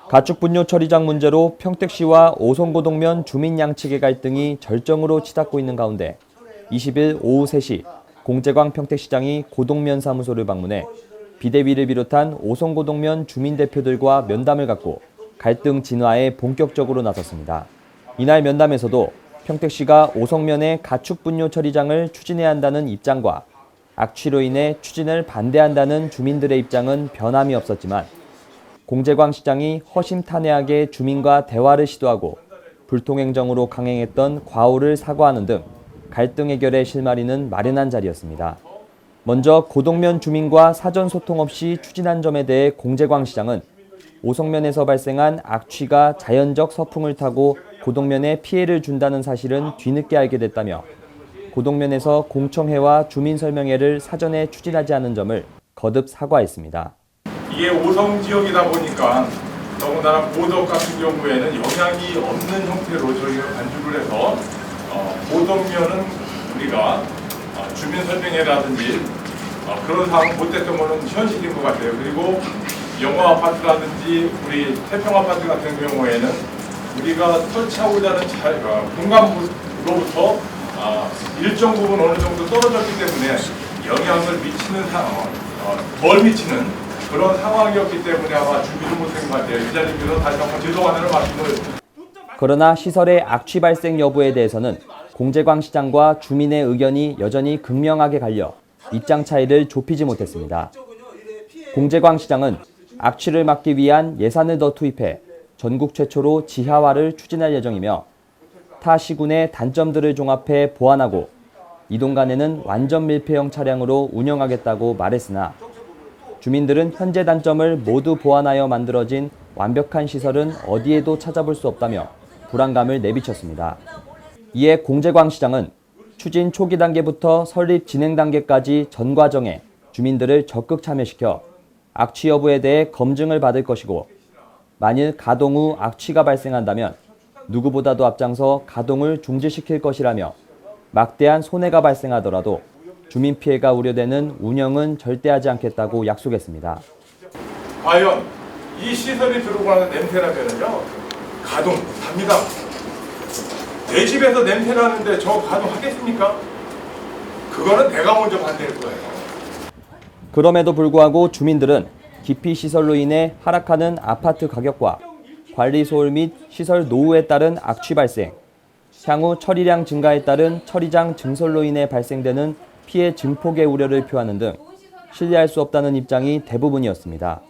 가축 분뇨 처리장 문제로 평택시와 오송고동면 주민 양측의 갈등이 절정으로 치닫고 있는 가운데 20일 오후 3시 공재광 평택시장이 고동면 사무소를 방문해 비대위를 비롯한 오송고동면 주민 대표들과 면담을 갖고 갈등 진화에 본격적으로 나섰습니다. 이날 면담에서도 평택시가 오송면의 가축 분뇨 처리장을 추진해야 한다는 입장과 악취로 인해 추진을 반대한다는 주민들의 입장은 변함이 없었지만 공재광 시장이 허심탄회하게 주민과 대화를 시도하고 불통행정으로 강행했던 과오를 사과하는 등 갈등 해결의 실마리는 마련한 자리였습니다. 먼저 고동면 주민과 사전 소통 없이 추진한 점에 대해 공재광 시장은 오송면에서 발생한 악취가 자연적 서풍을 타고 고동면에 피해를 준다는 사실은 뒤늦게 알게 됐다며 고동면에서 공청회와 주민 설명회를 사전에 추진하지 않은 점을 거듭 사과했습니다. 이게 오송 지역이다 보니까 더군다나 보덕 같은 경우에는 영향이 없는 형태로 저희가 간주를 해서 보덕면은 우리가 주민 설명회라든지 그런 상황 못했던 거는 현실인 것 같아요. 그리고 영화 아파트라든지 우리 태평 아파트 같은 경우에는 우리가 설치하고자 하는 공간으로부터 일정 부분 어느 정도 떨어졌기 때문에 영향을 미치는 덜 미치는 그런 상황이었기 때문에 아마 준비를 못한 것 같아요. 이 자리에서 다시 한번 죄송하다는 말씀을. 그러나 시설의 악취 발생 여부에 대해서는 공재광 시장과 주민의 의견이 여전히 극명하게 갈려 입장 차이를 좁히지 못했습니다. 공재광 시장은 악취를 막기 위한 예산을 더 투입해 전국 최초로 지하화를 추진할 예정이며 타 시군의 단점들을 종합해 보완하고 이동간에는 완전 밀폐형 차량으로 운영하겠다고 말했으나 주민들은 현재 단점을 모두 보완하여 만들어진 완벽한 시설은 어디에도 찾아볼 수 없다며 불안감을 내비쳤습니다. 이에 공재광 시장은 추진 초기 단계부터 설립 진행 단계까지 전 과정에 주민들을 적극 참여시켜 악취 여부에 대해 검증을 받을 것이고 만일 가동 후 악취가 발생한다면 누구보다도 앞장서 가동을 중지시킬 것이라며 막대한 손해가 발생하더라도 주민 피해가 우려되는 운영은 절대 하지 않겠다고 약속했습니다. 과연 이 시설이 들어오고 나는 냄새라면요 가동합니다. 내 집에서 냄새 나는데 저 가동하겠습니까? 그거는 내가 먼저 반대할 거예요. 그럼에도 불구하고 주민들은 기피 시설로 인해 하락하는 아파트 가격과 관리 소홀 및 시설 노후에 따른 악취 발생, 향후 처리량 증가에 따른 처리장 증설로 인해 발생되는 피해 증폭의 우려를 표하는 등 신뢰할 수 없다는 입장이 대부분이었습니다.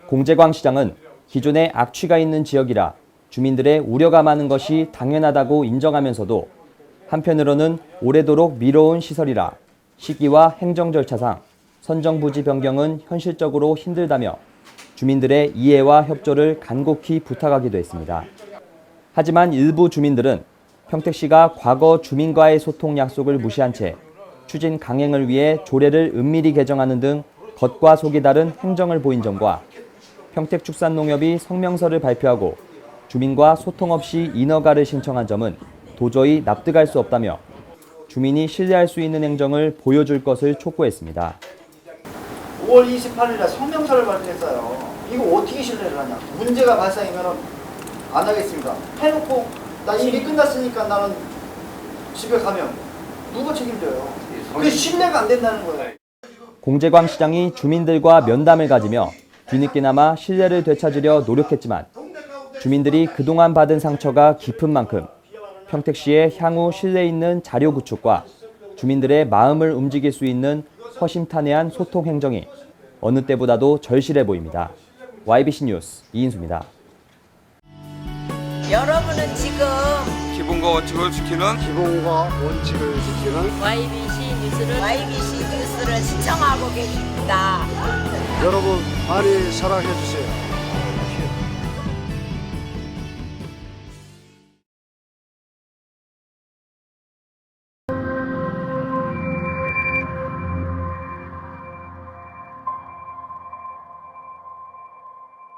공재광 시장은 기존에 악취가 있는 지역이라 주민들의 우려가 많은 것이 당연하다고 인정하면서도 한편으로는 오래도록 미뤄온 시설이라 시기와 행정 절차상 선정 부지 변경은 현실적으로 힘들다며 주민들의 이해와 협조를 간곡히 부탁하기도 했습니다. 하지만 일부 주민들은 평택시가 과거 주민과의 소통 약속을 무시한 채 추진 강행을 위해 조례를 은밀히 개정하는 등 겉과 속이 다른 행정을 보인 점과 평택축산농협이 성명서를 발표하고 주민과 소통 없이 인허가를 신청한 점은 도저히 납득할 수 없다며 주민이 신뢰할 수 있는 행정을 보여줄 것을 촉구했습니다. 5월 28일에 성명서를 발표했어요. 이거 어떻게 신뢰를 하냐. 문제가 발생하면 안 하겠습니다. 해놓고 나 일이 끝났으니까 나는 집에 가면 누가 책임져요. 그게 신뢰가 안 된다는 거예요. 공재광 시장이 주민들과 면담을 가지며 뒤늦게나마 신뢰를 되찾으려 노력했지만 주민들이 그동안 받은 상처가 깊은 만큼 평택시의 향후 신뢰 있는 자료 구축과 주민들의 마음을 움직일 수 있는 허심탄회한 소통 행정이 어느 때보다도 절실해 보입니다. YBC 뉴스 이인수입니다. 여러분은 지금 기본과 원칙을 지키는 YBC 뉴스를 시청하고 계십니다. 여러분 많이 사랑해 주세요.